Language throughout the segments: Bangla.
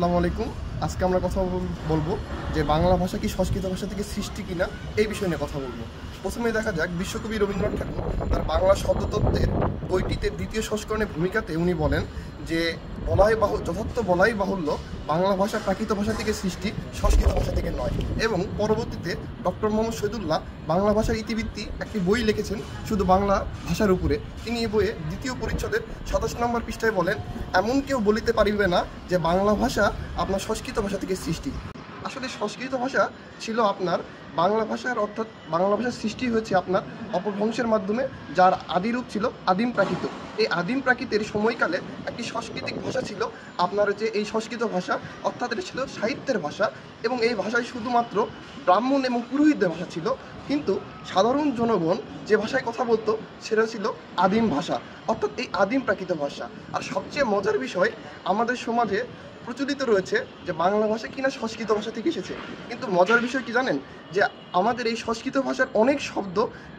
আসসালামু আলাইকুম। আজকে আমরা কথা বলবো যে বাংলা ভাষা কি সংস্কৃত ভাষা থেকে সৃষ্টি কিনা এই বিষয় নিয়ে কথা বলবো। প্রথমে দেখা যাক বিশ্বকবি রবীন্দ্রনাথ ঠাকুর তার বাংলা শব্দতত্ত্বের বইটিতে দ্বিতীয় সংস্করণের ভূমিকাতে উনি বলেন যে যথার্থ বলাই বাহুল্য বাংলা ভাষা প্রাকৃত ভাষা থেকে সৃষ্টি, সংস্কৃত ভাষা থেকে নয়। এবং পরবর্তীতে ডক্টর মোহাম্মদ শহীদুল্লাহ বাংলা ভাষার ইতিবৃত্তি একটি বই লিখেছেন শুধু বাংলা ভাষার উপরে। তিনি এই বইয়ে দ্বিতীয় পরিচ্ছদের 27 নম্বর পৃষ্ঠায় বলেন, এমন কেউ বলিতে পারিবে না যে বাংলা ভাষা আপনার সংস্কৃত ভাষা থেকে সৃষ্টি। আসলে সংস্কৃত ভাষা ছিল আপনার বাংলা ভাষার, অর্থাৎ বাংলা ভাষার সৃষ্টি হয়েছে আপনার অপভ্রংশের মাধ্যমে, যার আদিরূপ ছিল আদিম প্রাকৃত। এই আদিম প্রাকৃতের সময়কালে একটি সাংস্কৃতিক ভাষা ছিল আপনার যে এই সংস্কৃত ভাষা, অর্থাৎ এটা ছিল সাহিত্যের ভাষা এবং এই ভাষায় শুধুমাত্র ব্রাহ্মণ এবং পুরোহিতদের ভাষা ছিল। কিন্তু সাধারণ জনগণ যে ভাষায় কথা বলতো সেটা ছিল আদিম ভাষা, অর্থাৎ এই আদিম প্রাকৃত ভাষা। আর সবচেয়ে মজার বিষয়, আমাদের সমাজে প্রচলিত রয়েছে যে বাংলা ভাষা কিনা সংস্কৃত ভাষা থেকে এসেছে। কিন্তু মজার বিষয় কি জানেন, যে আমাদের এই সংস্কৃত ভাষার অনেক শব্দ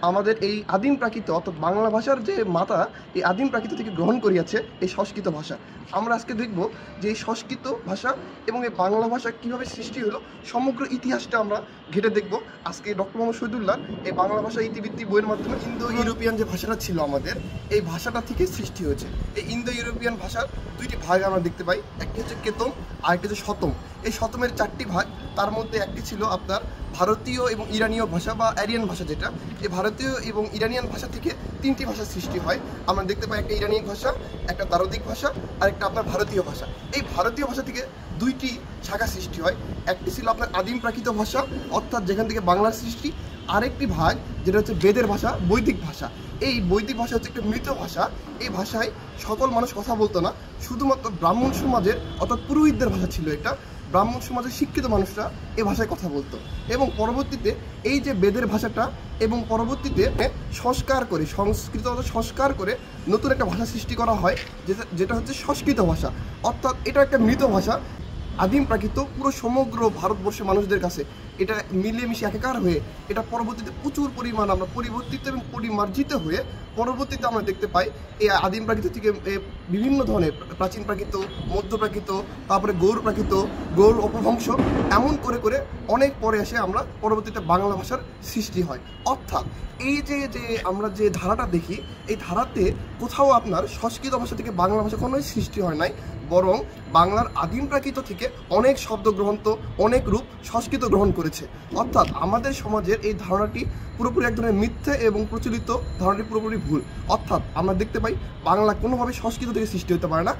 আমাদের এই আদিম প্রাকৃত, অর্থাৎ বাংলা ভাষার যে মাতা, এই আদিম প্রাকৃত থেকে গ্রহণ করিয়াছে এই সংস্কৃত ভাষা। আমরা আজকে দেখব যে এই সংস্কৃত ভাষা এবং এই বাংলা ভাষা কীভাবে সৃষ্টি হলো, সমগ্র ইতিহাসটা আমরা ঘেটে দেখব আজকে ডক্টর মোহাম্মদ শহীদুল্লাহ এই বাংলা ভাষা ইতিবৃত্তি বইয়ের মাধ্যমে। ইন্দো ইউরোপিয়ান যে ভাষাটা ছিল আমাদের, এই ভাষাটা থেকে সৃষ্টি হয়েছে। এই ইন্দো ইউরোপিয়ান ভাষার দুইটি ভাগ আমরা দেখতে পাই, একটি হচ্ছে কেতম আর একটি হচ্ছে শতম। এই শতমের 4টি ভাগ, তার মধ্যে একটি ছিল আপনার ভারতীয় এবং ইরানীয় ভাষা বা আরিয়ান ভাষা, যেটা এই ভারতীয় এবং ইরানিয়ান ভাষা থেকে 3টি ভাষার সৃষ্টি হয়। আমরা দেখতে পাই একটা ইরানীয় ভাষা, একটা দারদিক ভাষা আর একটা আপনার ভারতীয় ভাষা। এই ভারতীয় ভাষা থেকে 2টি শাখা সৃষ্টি হয়। একটি ছিল আপনার আদিম প্রাকৃত ভাষা, অর্থাৎ যেখান থেকে বাংলার সৃষ্টি। আরেকটি ভাগ যেটা হচ্ছে বেদের ভাষা, বৈদিক ভাষা। এই বৈদিক ভাষা হচ্ছে একটা মৃত ভাষা। এই ভাষায় সকল মানুষ কথা বলতো না, শুধুমাত্র ব্রাহ্মণ সমাজের অর্থাৎ পুরোহিতদের ভাষা ছিল এটা। ব্রাহ্মণ সমাজের শিক্ষিত মানুষরা এই ভাষায় কথা বলতো। এবং পরবর্তীতে এই যে বেদের ভাষাটা এবং পরবর্তীতে সংস্কার করে, সংস্কৃত সংস্কার করে নতুন একটা ভাষা সৃষ্টি করা হয়, যেটা হচ্ছে সংস্কৃত ভাষা। অর্থাৎ এটা একটা মৃত ভাষা, আদিম প্রাকৃত, পুরো সমগ্র ভারতবর্ষের মানুষদের কাছে এটা মিলেমিশে একাকার হয়ে এটা পরবর্তীতে প্রচুর পরিমাণ আমরা পরিবর্তিত এবং পরিমার্জিত হয়ে পরবর্তীতে আমরা দেখতে পাই এই আদিম প্রাকৃত থেকে বিভিন্ন ধরনের প্রাচীন প্রাকৃত, মধ্য প্রাকৃত, তারপরে গৌর প্রাকৃত, গৌর অপভ্রংশ, এমন করে করে অনেক পরে এসে আমরা পরবর্তীতে বাংলা ভাষার সৃষ্টি হয়। অর্থাৎ এই যে আমরা যে ধারাটা দেখি, এই ধারাতে কোথাও আপনার সংস্কৃত ভাষা থেকে বাংলা ভাষা কোনোই সৃষ্টি হয় নাই, বরং বাংলার আদিম প্রাকৃত থেকে অনেক শব্দ গ্রহণ, অনেক রূপ সংস্কৃত গ্রহণ করেছে। অর্থাৎ আমাদের সমাজের এই ধারণাটি পুরোপুরি এক ধরনের মিথ্যে এবং প্রচলিত ধারণাটি পুরোপুরি ভুল। অর্থাৎ আমরা দেখতে পাই বাংলা কোনোভাবে সংস্কৃত থেকে সৃষ্টি হতে পারে না।